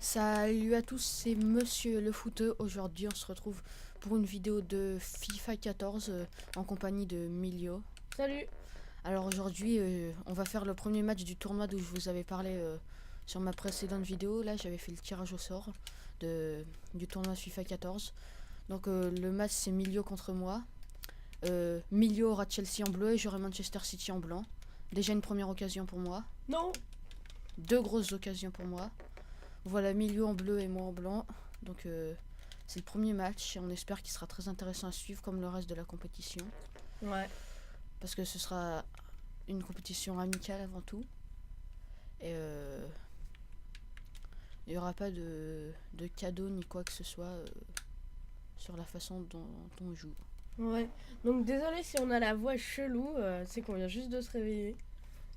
Salut à tous, c'est Monsieur le Footeux. Aujourd'hui, on se retrouve pour une vidéo de FIFA 14 en compagnie de Milio. Salut. Alors aujourd'hui, on va faire le premier match du tournoi dont je vous avais parlé sur ma précédente vidéo. Là, j'avais fait le tirage au sort du tournoi FIFA 14. Donc le match, c'est Milio contre moi. Milio aura Chelsea en bleu et j'aurai Manchester City en blanc. Déjà une première occasion pour moi. Non. Deux grosses occasions pour moi. Voilà, Milio en bleu et moi en blanc. Donc c'est le premier match et on espère qu'il sera très intéressant à suivre comme le reste de la compétition. Ouais. Parce que ce sera une compétition amicale avant tout. Et il n'y aura pas de cadeau ni quoi que ce soit sur la façon dont on joue. Ouais. Donc désolé si on a la voix chelou, c'est qu'on vient juste de se réveiller.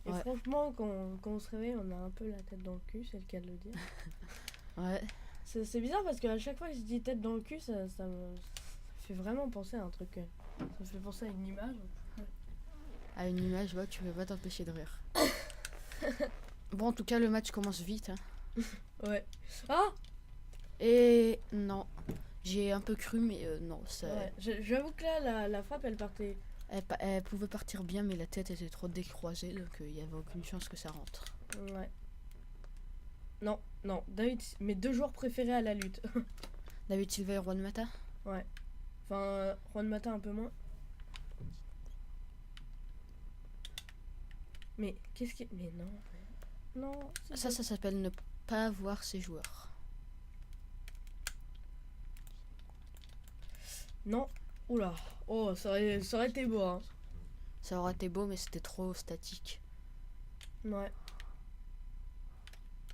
Et Ouais. franchement, quand on se réveille, on a un peu la tête dans le cul, c'est le cas de le dire. Ouais. C'est bizarre parce qu'à chaque fois que je dis tête dans le cul, ça me fait vraiment penser à un truc. Ça me fait penser à une image. À une image, ouais, tu peux pas t'empêcher de rire. Bon, en tout cas, le match commence vite. Hein. Ouais. Ah. Et non, j'ai un peu cru, mais non. Ça... Ouais. J'avoue que là, la frappe, elle partait. Elle pouvait partir bien, mais la tête était trop décroisée, donc il n'y avait aucune chance que ça rentre. Ouais. Non, non. David, mes deux joueurs préférés à la lutte. David Silva et Juan Mata. Ouais. Enfin, Juan Mata un peu moins. Mais qu'est-ce qui... Mais non. Non. Ça s'appelle ne pas voir ses joueurs. Non. Oula. Oh, ça aurait été beau, hein. Ça aurait été beau, mais c'était trop statique. Ouais.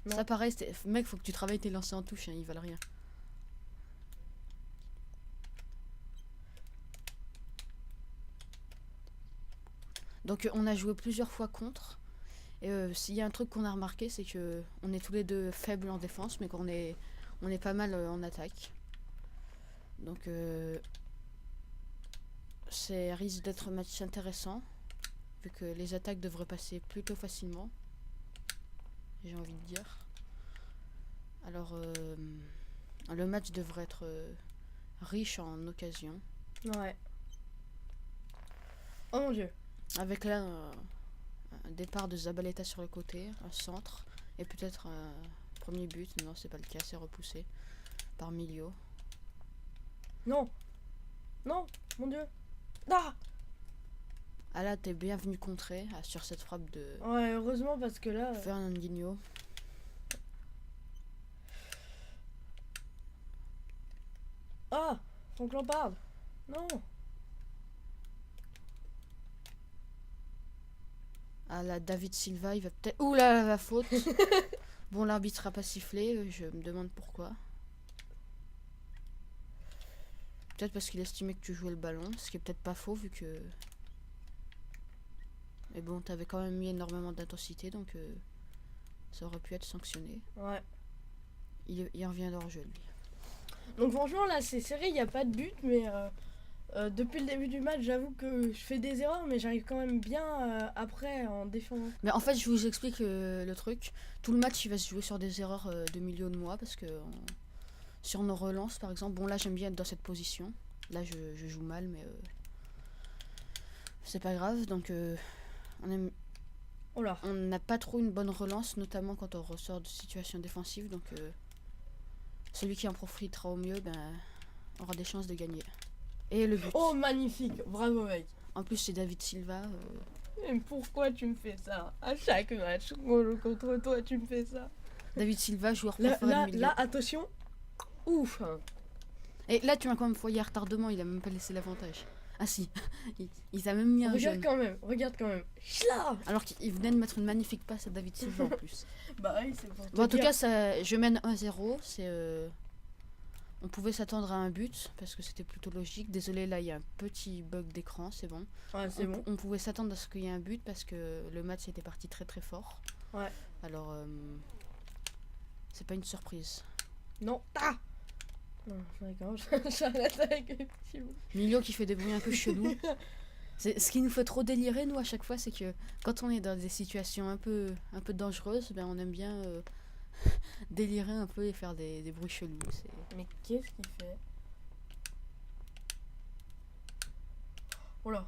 Non. Ça pareil, mec, faut que tu travailles tes lancers en touche, hein, ils valent rien. Donc on a joué plusieurs fois contre. Et s'il y a un truc qu'on a remarqué, c'est que on est tous les deux faibles en défense, mais qu'on est pas mal en attaque. Donc ça risque d'être un match intéressant, vu que les attaques devraient passer plutôt facilement. J'ai envie de dire. Alors le match devrait être riche en occasions. Ouais. Oh mon dieu. Avec là un départ de Zabaleta sur le côté, un centre, et peut-être un premier but. Non, c'est pas le cas, c'est repoussé par Milio. Non. Non. Mon dieu. Ah. Ah là, t'es bienvenu contrer sur cette frappe de Ouais, heureusement parce que là... Fernandinho. Ah. Franck Lampard. Non. Ah là, David Silva, il va peut-être... Ouh là, la faute. Bon, l'arbitre a pas sifflé, je me demande pourquoi. Peut-être parce qu'il estimait que tu jouais le ballon, ce qui est peut-être pas faux vu que... Mais bon, t'avais quand même mis énormément d'intensité, donc ça aurait pu être sanctionné. Ouais. Il revient d'hors-jeu, lui. Donc franchement, là, c'est serré, il n'y a pas de but, mais... depuis le début du match, j'avoue que je fais des erreurs, mais j'arrive quand même bien après en défendant. Mais en fait, je vous explique le truc. Tout le match, il va se jouer sur des erreurs de milieu de moi, parce que sur nos relances, par exemple, bon là, j'aime bien être dans cette position. Là, je joue mal, mais c'est pas grave. Donc, on n'a pas trop une bonne relance, notamment quand on ressort de situation défensive. Donc, celui qui en profitera au mieux, aura des chances de gagner. Et le but. Oh, magnifique, bravo mec. En plus, c'est David Silva. Mais pourquoi tu me fais ça? À chaque match contre toi, tu me fais ça. David Silva, joueur préféré du milieu. Là, attention. Ouf. Et là, tu m'as quand même foyé à retardement, il a même pas laissé l'avantage. Ah si, il t'a même mis un Regarde jaune. regarde quand même. Chla. Alors qu'il venait de mettre une magnifique passe à David Silva en plus. Bah oui, c'est pour Bon, en tout cas, je mène 1-0. On pouvait s'attendre à un but, parce que c'était plutôt logique. Désolé, là, il y a un petit bug d'écran, c'est bon. Ouais, c'est bon. On pouvait s'attendre à ce qu'il y ait un but, parce que le match était parti très très fort. Ouais. Alors, c'est pas une surprise. Non. Ah. Non, j'arrête avec les petits mots. Milio qui fait des bruits un peu chelous. Ce qui nous fait trop délirer, nous, à chaque fois, c'est que quand on est dans des situations un peu dangereuses, on aime bien délirer un peu et faire des bruits chelous. Mais qu'est-ce qu'il fait? Oh là.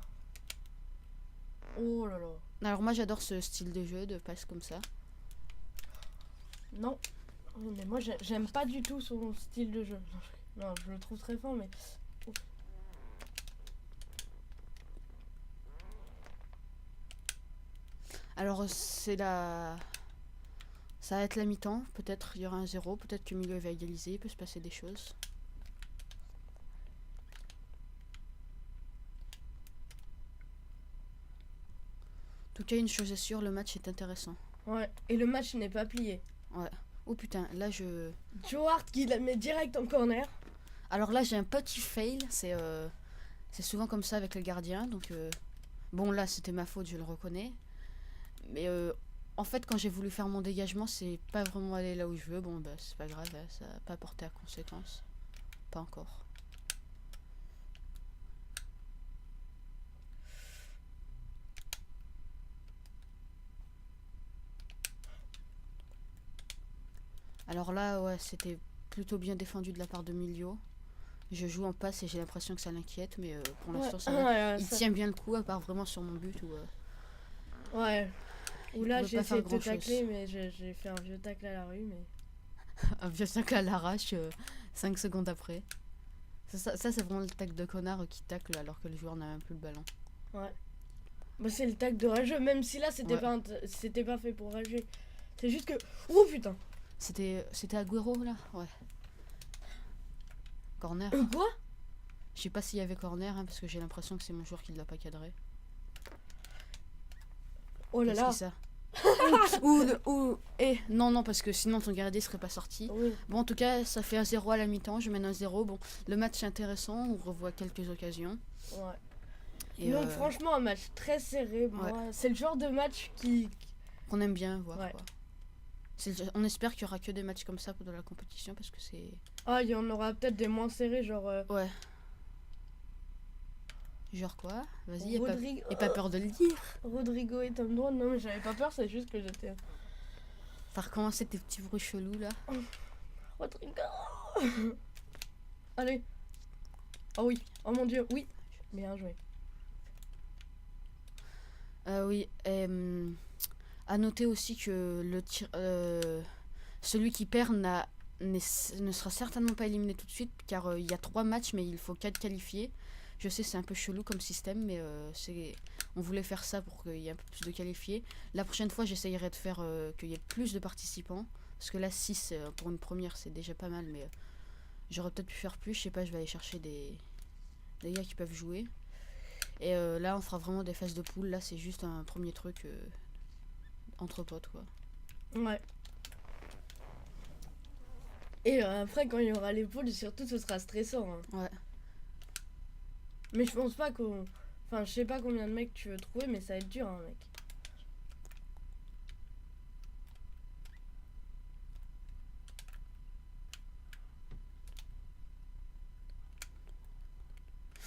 Oh là là. Alors moi j'adore ce style de jeu, de passe comme ça. Non. Oui, mais moi j'aime pas du tout son style de jeu. Non, je le trouve très fort, mais... Alors c'est la... Ça va être la mi-temps, peut-être il y aura un 0, peut-être que le milieu va égaliser, il peut se passer des choses. En tout cas, une chose est sûre, le match est intéressant. Ouais, et le match n'est pas plié. Ouais. Oh putain, là je... Joe Hart qui la met direct en corner. Alors là j'ai un petit fail, c'est souvent comme ça avec le gardien, donc... Bon là c'était ma faute, je le reconnais. Mais en fait quand j'ai voulu faire mon dégagement, c'est pas vraiment allé là où je veux. Bon bah c'est pas grave, hein, ça n'a pas porté à conséquence. Pas encore. Alors là, ouais, c'était plutôt bien défendu de la part de Milio. Je joue en passe et j'ai l'impression que ça l'inquiète, mais pour l'instant, ça va. Ouais, Il ça- tient bien le coup, à part vraiment sur mon but. Ouais. Ou Il là pouvait j'ai pas faire essayé de te grand-chose. tacler, mais j'ai fait un vieux tacle à la rue, mais... Un vieux tacle à l'arrache, 5 secondes après. Ça, c'est vraiment le tacle de connard qui tacle alors que le joueur n'a même plus le ballon. Ouais. Bah c'est le tacle de rageux, même si là c'était Ouais. c'était pas fait pour rager. C'est juste que... Oh putain. C'était Agüero, là? Ouais. Corner. Quoi? Je sais pas s'il y avait corner, hein, parce que j'ai l'impression que c'est mon joueur qui ne l'a pas cadré. Oh là Qu'est-ce là. que ça? Non, parce que sinon ton gardien serait pas sorti. Oui. Bon, en tout cas, ça fait un 0 à la mi-temps. Je mène un 0. Bon, le match est intéressant. On revoit quelques occasions. Ouais. Et Donc franchement un match très serré. Moi, c'est le genre de match qu'on aime bien voir. Ouais. Quoi. On espère qu'il y aura que des matchs comme ça pendant la compétition parce que c'est... Ah, il y en aura peut-être des moins serrés, genre... Ouais. Genre quoi? Vas-y, Rodrigo... et pas peur de le dire. Rodrigo et Tom Drone, non mais j'avais pas peur, c'est juste que j'étais... T'as recommencé tes petits bruits chelous là. Rodrigo. Allez. Oh oui, oh mon dieu, oui. Bien joué. Oui, à noter aussi que celui qui perd ne sera certainement pas éliminé tout de suite car il y a 3 matchs mais il faut 4 qualifiés. Je sais c'est un peu chelou comme système mais on voulait faire ça pour qu'il y ait un peu plus de qualifiés. La prochaine fois j'essayerai de faire qu'il y ait plus de participants parce que là 6 pour une première c'est déjà pas mal mais j'aurais peut-être pu faire plus, je sais pas, je vais aller chercher des gars qui peuvent jouer. Et là on fera vraiment des phases de poule, là c'est juste un premier truc entre potes quoi. Ouais. Et après quand il y aura les poules, surtout ce sera stressant. Hein. Ouais. Mais je pense pas qu'on... Enfin je sais pas combien de mecs tu veux trouver mais ça va être dur hein mec.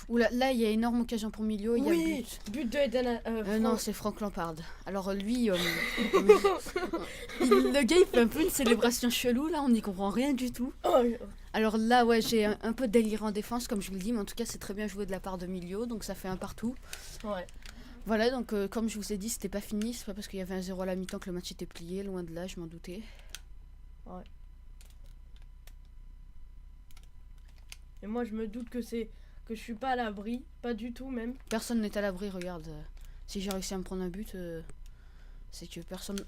Oula, là il y a énorme occasion pour Milio, il y a Oui, but de Eden. non, c'est Franck Lampard. Alors lui, le gars il fait un peu une célébration chelou là, on n'y comprend rien du tout. Oh, Alors là ouais j'ai un peu de délire en défense comme je vous le dis, mais en tout cas c'est très bien joué de la part de Milio, donc ça fait un partout. ouais. Voilà, donc comme je vous ai dit c'était pas fini, c'est pas parce qu'il y avait un 0 à la mi-temps que le match était plié, loin de là, je m'en doutais. Ouais. Et moi je me doute que je suis pas à l'abri, pas du tout même. Personne n'est à l'abri, regarde. Si j'ai réussi à me prendre un but, c'est que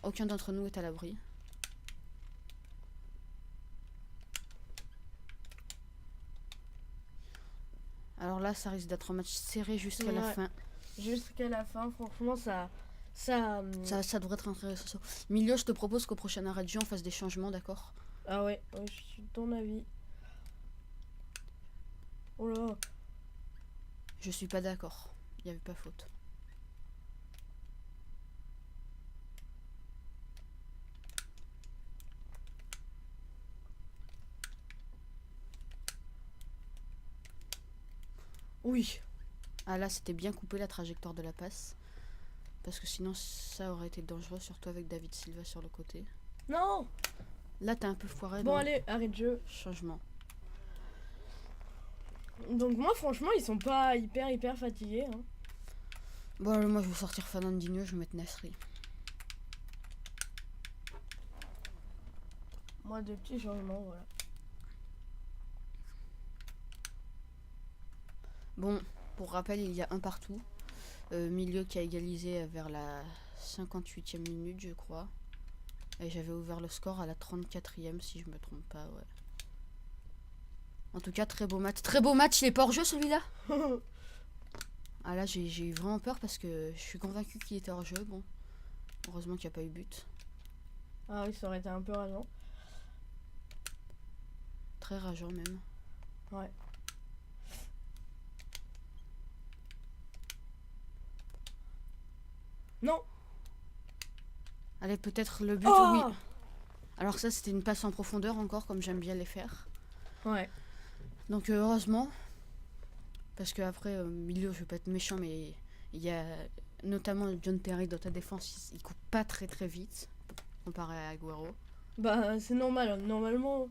aucun d'entre nous est à l'abri. Alors là, ça risque d'être un match serré jusqu'à la fin. Jusqu'à la fin, franchement, ça devrait être intéressant. Milio, je te propose qu'au prochain arrêt de jeu, on fasse des changements, d'accord? Ah ouais, je suis de ton avis. Oh là. Je suis pas d'accord. Il n'y avait pas faute. Oui. Ah là, c'était bien coupé la trajectoire de la passe. Parce que sinon, ça aurait été dangereux, surtout avec David Silva sur le côté. Non. Là, t'as un peu foiré. Bon, donc, allez, arrête de jeu. changement. Donc, moi, franchement, ils sont pas hyper fatigués. Hein. Bon, moi, je vais sortir Fernandinho, je vais mettre Nasri. Moi, deux petits changements, voilà. Bon, pour rappel, il y a un partout. Milieu qui a égalisé vers la 58e minute, je crois. Et j'avais ouvert le score à la 34e, si je me trompe pas, ouais. En tout cas, très beau match. Très beau match, il est pas hors jeu celui-là. Ah là, j'ai eu vraiment peur parce que je suis convaincu qu'il était hors jeu. Bon, heureusement qu'il n'y a pas eu but. Ah oui, ça aurait été un peu rageant. Très rageant même. Ouais. Non. Allez, peut-être le but, Oh oui. Alors ça, c'était une passe en profondeur encore, comme j'aime bien les faire. Ouais. Donc heureusement, parce que après milieu, je vais pas être méchant, mais il y a notamment John Terry dans ta défense, il coupe pas très vite comparé à Agüero. Bah, c'est normal. Normalement,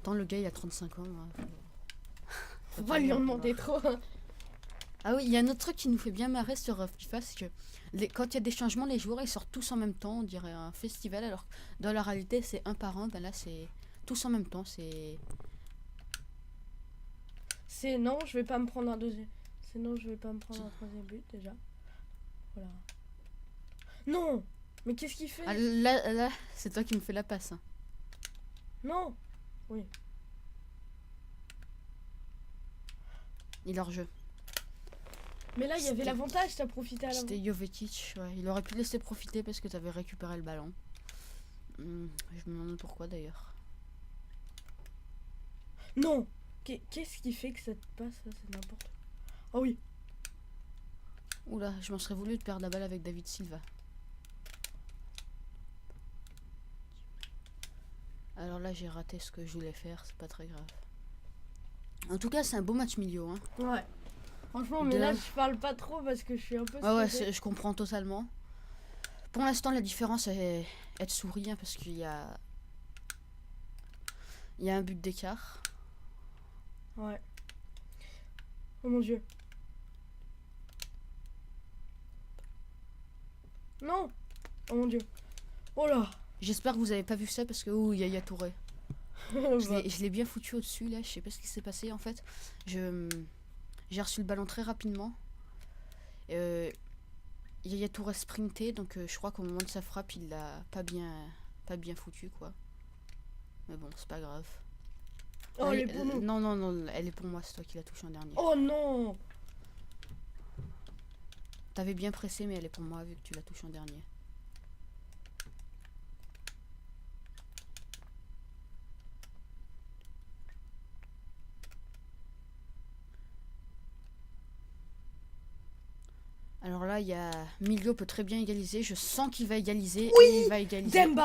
Tant le gars, il a 35 ans. Hein, faut pas lui en demander trop. Ah oui, il y a un autre truc qui nous fait bien marrer sur FIFA, c'est que quand il y a des changements, les joueurs ils sortent tous en même temps, on dirait un festival, alors que dans la réalité c'est un par un, ben là c'est tous en même temps, c'est... C'est non, je vais pas me prendre un deuxième. Sinon, je vais pas me prendre un troisième but déjà. Voilà. Non. Mais qu'est-ce qu'il fait? Ah, là c'est toi qui me fais la passe. Hein. Non. Oui. Il est hors jeu. Mais là, il y avait C'était- l'avantage, t'as profité à l'avant. C'était Jovetic, ouais. Il aurait pu laisser profiter parce que tu avais récupéré le ballon. Je me demande pourquoi d'ailleurs. Non. Qu'est-ce qui fait que ça te passe? Ça, c'est n'importe quoi. Oh oui. Oula, je m'en serais voulu de perdre la balle avec David Silva. Alors là j'ai raté ce que je voulais faire, c'est pas très grave. En tout cas c'est un beau match milieu. Hein. Ouais. Franchement, mais là, je parle pas trop parce que je suis un peu Ouais, stressée. je comprends totalement. Pour l'instant, la différence est de sourire parce qu'il y a... Il y a un but d'écart. Ouais. Oh mon dieu. Non. Oh mon dieu. Oh là. J'espère que vous avez pas vu ça parce que... Ouh, Yaya Touré. Bah, Je l'ai bien foutu au-dessus, là. Je sais pas ce qui s'est passé, en fait. J'ai reçu le ballon très rapidement. Yaya Touré sprinté, donc je crois qu'au moment de sa frappe, il l'a pas bien foutu, quoi. Mais bon, c'est pas grave. oh, elle est pour nous. Non, elle est pour moi, c'est toi qui l'as touché en dernier. Oh non. T'avais bien pressé, mais elle est pour moi vu que tu l'as touché en dernier. Alors là, il y a Milio peut très bien égaliser. Je sens qu'il va égaliser. Oui, et il va égaliser. Demba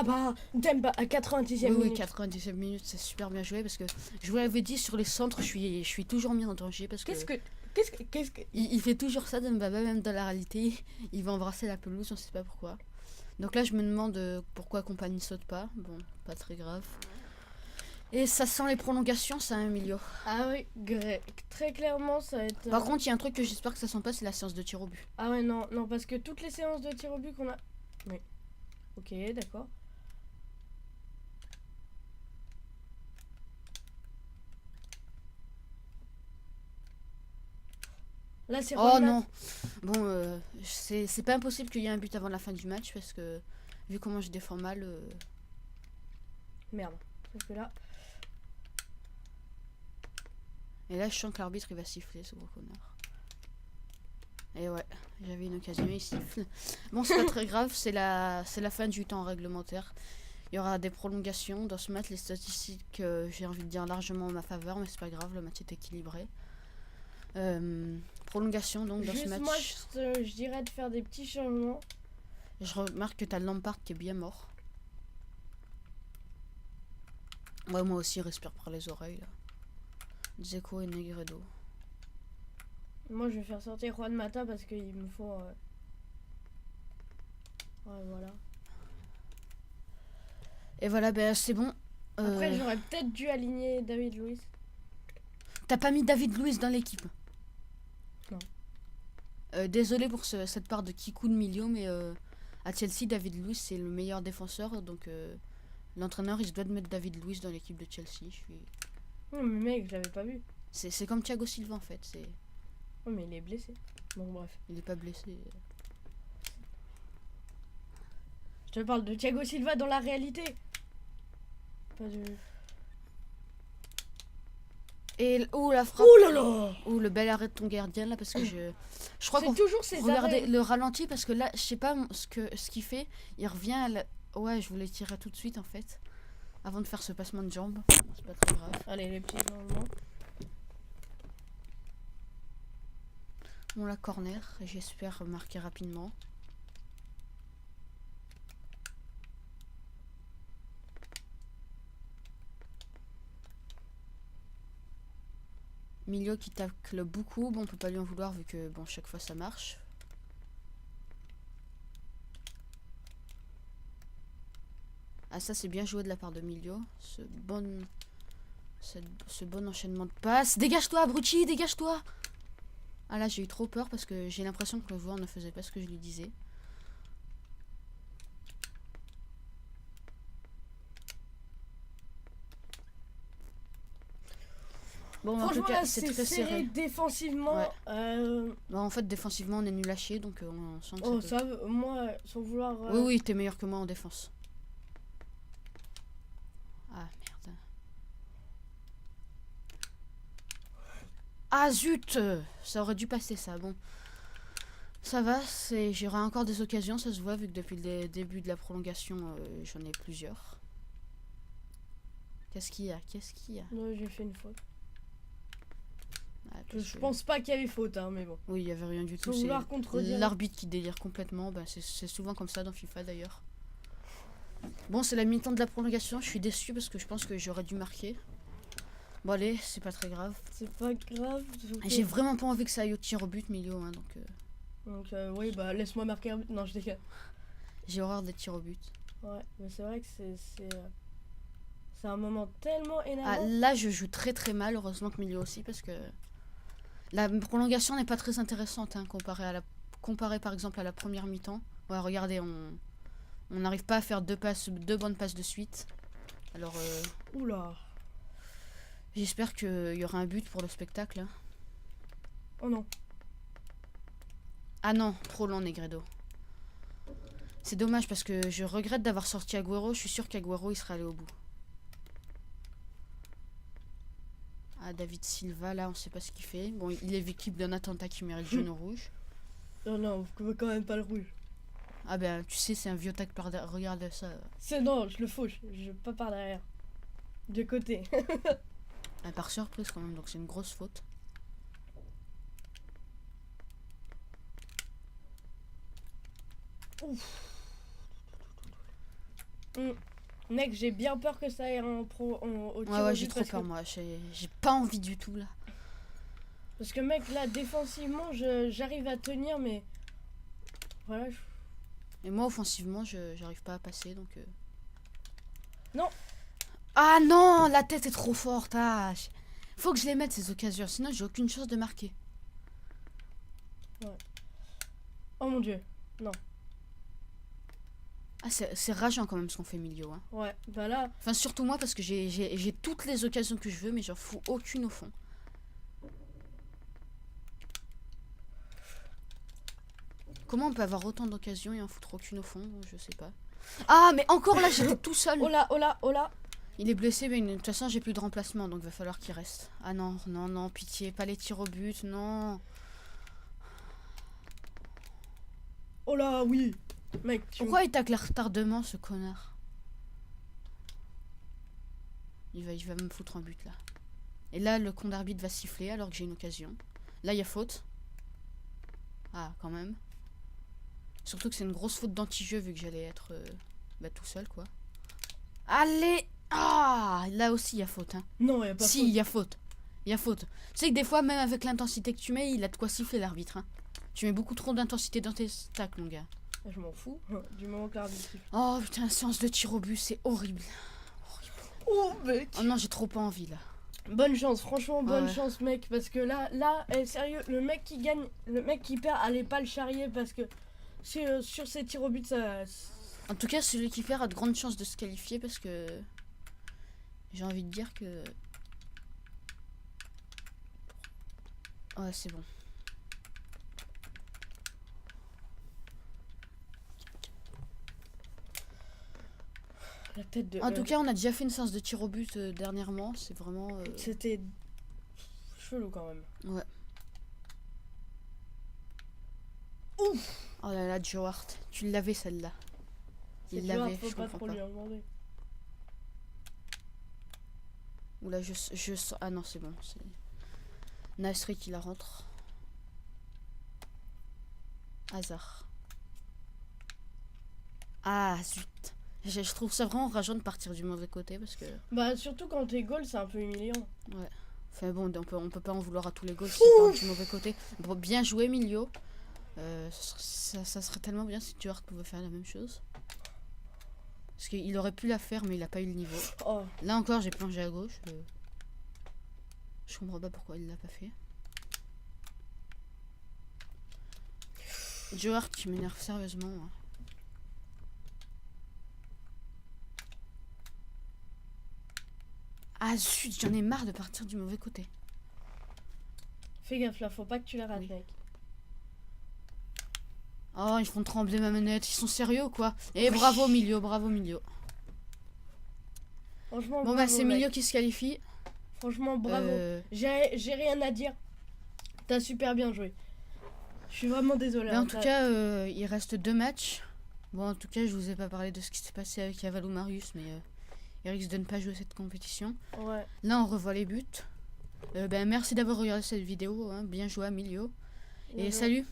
à 90e Oui, minute. 97 minutes, c'est super bien joué parce que je vous l'avais dit sur les centres, je suis toujours mis en danger parce que Qu'est-ce que il fait toujours ça Dembaba, même dans la réalité, il va embrasser la pelouse, on sait pas pourquoi. Donc là, je me demande pourquoi Compagnie saute pas. Bon, pas très grave. Et ça sent les prolongations, ça, un milieu. Ah oui, très clairement, ça va être. Par contre, il y a un truc que j'espère que ça sent pas, c'est la séance de tir au but. Ah ouais, non, parce que toutes les séances de tir au but qu'on a. Oui. Ok, d'accord. Là, c'est Oh Juan Mat- non. Bon, c'est pas impossible qu'il y ait un but avant la fin du match parce que vu comment je défends mal. Merde. Parce que là. Et là, je sens que l'arbitre il va siffler, ce gros connard. Et ouais, j'avais une occasion, il siffle. Bon, c'est pas très grave, c'est la fin du temps réglementaire. Il y aura des prolongations dans ce match. Les statistiques, j'ai envie de dire largement en ma faveur, mais c'est pas grave, le match est équilibré. Prolongation donc dans ce Juste match. moi, je dirais de faire des petits changements. Je remarque que t'as Lampard qui est bien mort. Ouais, moi aussi, il respire par les oreilles là. Dzeko et Negredo. Moi, je vais faire sortir Juan Mata parce qu'il me faut. Ouais, voilà. Et voilà, ben c'est bon. Après, j'aurais peut-être dû aligner David Luiz. T'as pas mis David Luiz dans l'équipe? Non. Désolé pour cette part de Kikou de milieu, mais à Chelsea, David Luiz c'est le meilleur défenseur, donc l'entraîneur il se doit de mettre David Luiz dans l'équipe de Chelsea. Non, mais mec, je l'avais pas vu. C'est comme Thiago Silva en fait, Oh, mais il est blessé. Bon, bref. il est pas blessé. Je te parle de Thiago Silva dans la réalité. Pas de... Et oh la frappe. Oh là là. Oh le bel arrêt de ton gardien là parce que je crois C'est qu'on toujours ces regardez arrêts. le ralenti parce que là je sais pas ce qu'il fait, il revient à ouais, je voulais tirer tout de suite en fait avant de faire ce passement de jambe. C'est pas très grave. Allez, les petits changements. On la corner, j'espère marquer rapidement. Milieu qui tacle beaucoup, bon on peut pas lui en vouloir vu que bon chaque fois ça marche. Ah ça c'est bien joué de la part de Milio, ce bon enchaînement de passes. Dégage-toi abruti, dégage-toi. Ah là j'ai eu trop peur parce que j'ai l'impression que le joueur ne faisait pas ce que je lui disais. Bon, en tout Franchement, cas, là, c'est c'est très serré serré. défensivement. Ouais. Bah, en fait, défensivement, on est nul à chier, donc on sent que Oh, ça peut- ça, moi, sans vouloir... Oui, oui, t'es meilleur que moi en défense. Ah, merde. Ah, zut! Ça aurait dû passer, ça. Bon. Ça va, j'aurai encore des occasions, ça se voit, vu que depuis le début de la prolongation, j'en ai plusieurs. Qu'est-ce qu'il y a? Qu'est-ce qu'il y a? Non, j'ai fait une faute. Ah, parce Je que- pense pas qu'il y avait faute, hein, mais bon. Oui, il y avait rien du tout. Sans C'est vouloir contredire. l'arbitre qui délire complètement. Bah, c'est souvent comme ça dans FIFA d'ailleurs. Bon, c'est la mi-temps de la prolongation. Je suis déçu parce que je pense que j'aurais dû marquer. Bon, allez, c'est pas très grave. C'est pas grave. J'ai vraiment pas envie que ça aille au tir au but, milieu. Hein, donc, oui, bah laisse-moi marquer un but. Non, je déconne. j'ai horreur des tirs au but. Ouais, mais c'est vrai que c'est un moment tellement Ah, énervant. là, je joue très très mal. Heureusement que milieu aussi parce que la prolongation n'est pas très intéressante hein, comparé par exemple à la première mi-temps. Ouais, regardez, on n'arrive pas à faire deux bonnes passes de suite. Alors, Oula. j'espère qu'il y aura un but pour le spectacle. Hein. Oh non. Ah non, trop long Negredo. C'est dommage parce que je regrette d'avoir sorti Agüero. Je suis sûr qu'Agüero il serait allé au bout. Ah, David Silva, là, on sait pas ce qu'il fait. Bon, il est victime d'un attentat qui mérite jaune ou rouge. Non, non, vous pouvez quand même pas le rouge. Ah ben, tu sais, c'est un vieux tac par derrière. Regarde ça. C'est non, je le fauche. Je pas par derrière. De côté. Ah, par surprise quand même, donc c'est une grosse faute. Ouf. Mec, j'ai bien peur que ça aille au tir Ouais, au ouais, j'ai but trop parce peur, que- moi. J'ai pas envie du tout, là. Parce que mec, là, défensivement, j'arrive à tenir, mais... Voilà, Et moi, offensivement, j'arrive pas à passer, donc... Non. Ah non, la tête est trop forte. Ah, faut que je les mette, ces occasions. Sinon, j'ai aucune chance de marquer. Oh mon dieu. Non. Ah, c'est rageant quand même ce qu'on fait milieu. Hein. Ouais, bah là... Enfin, surtout moi, parce que j'ai toutes les occasions que je veux, mais j'en fous aucune au fond. Comment on peut avoir autant d'occasions et en foutre aucune au fond? Je sais pas. Ah, mais encore là, j'étais tout seul. Oh là, oh là, oh là. Il est blessé, mais de toute façon, j'ai plus de remplacement, donc il va falloir qu'il reste. Ah non, non, non, pitié, pas les tirs au but, non. Oh là, oui. Mec, Pourquoi il tacle à retardement, ce connard? Il va me foutre un but, là. Et là, le con d'arbitre va siffler alors que j'ai une occasion. Là, il y a faute. Ah, quand même. Surtout que c'est une grosse faute d'anti-jeu vu que j'allais être tout seul, quoi. Allez! Ah! Là aussi, il y a faute, hein. Non, y a pas Si, faute. il y a faute. Il y a faute. Tu sais que des fois, même avec l'intensité que tu mets, il a de quoi siffler l'arbitre. Hein. Tu mets beaucoup trop d'intensité dans tes tacles, mon gars. Je m'en fous. Du moment que l'arbitre siffle. Oh putain, séance de tir au but, c'est horrible. Oh mec. Oh non, j'ai trop pas envie là. Bonne chance, franchement bonne Ouais. chance mec, parce que là, sérieux, le mec qui gagne, le mec qui perd, allez pas le charrier parce que sur ses tirs au but, ça... En tout cas, celui qui perd a de grandes chances de se qualifier parce que j'ai envie de dire que... Ouais, c'est bon. La tête de... En tout cas, on a déjà fait une séance de tir au but dernièrement. C'est vraiment... C'était chelou quand même. Ouais. Ouf. Oh là là, Joe Hart. Tu l'avais celle-là. C'est Il dur, l'avait, faut je pas comprends trop pas. lui en demander. Oula, je sens... Ah non, c'est bon. C'est Nasri qui la rentre. Hasard. Ah, zut. Je trouve ça vraiment rageant de partir du mauvais côté parce que... Bah surtout quand t'es goal, c'est un peu humiliant. Enfin bon, on peut pas en vouloir à tous les goals si part du mauvais côté. Bon, bien joué, Milio. Ça serait tellement bien si Stuart pouvait faire la même chose. Parce qu'il aurait pu la faire, mais il a pas eu le niveau. Oh. Là encore, j'ai plongé à gauche. Je comprends pas pourquoi il l'a pas fait. Joe Hart qui m'énerve sérieusement. Hein. Ah zut, j'en ai marre de partir du mauvais côté. Fais gaffe là, faut pas que tu la rates Oui. mec. Oh, ils font trembler ma manette. Ils sont sérieux quoi. Et bravo Milio, bravo Milio. Franchement, Bon bravo, bah c'est mec. Milio qui se qualifie. Franchement, bravo. Euh, J'ai rien à dire. T'as super bien joué. Je suis vraiment désolée. Mais en hein, tout cas, il reste 2 matchs. Bon, en tout cas, je vous ai pas parlé de ce qui s'est passé avec Yavalou Marius, mais il risque de ne pas jouer cette compétition. Ouais. Là, on revoit les buts. Merci d'avoir regardé cette vidéo. Hein. Bien joué, Emilio. Et Bien joué. salut!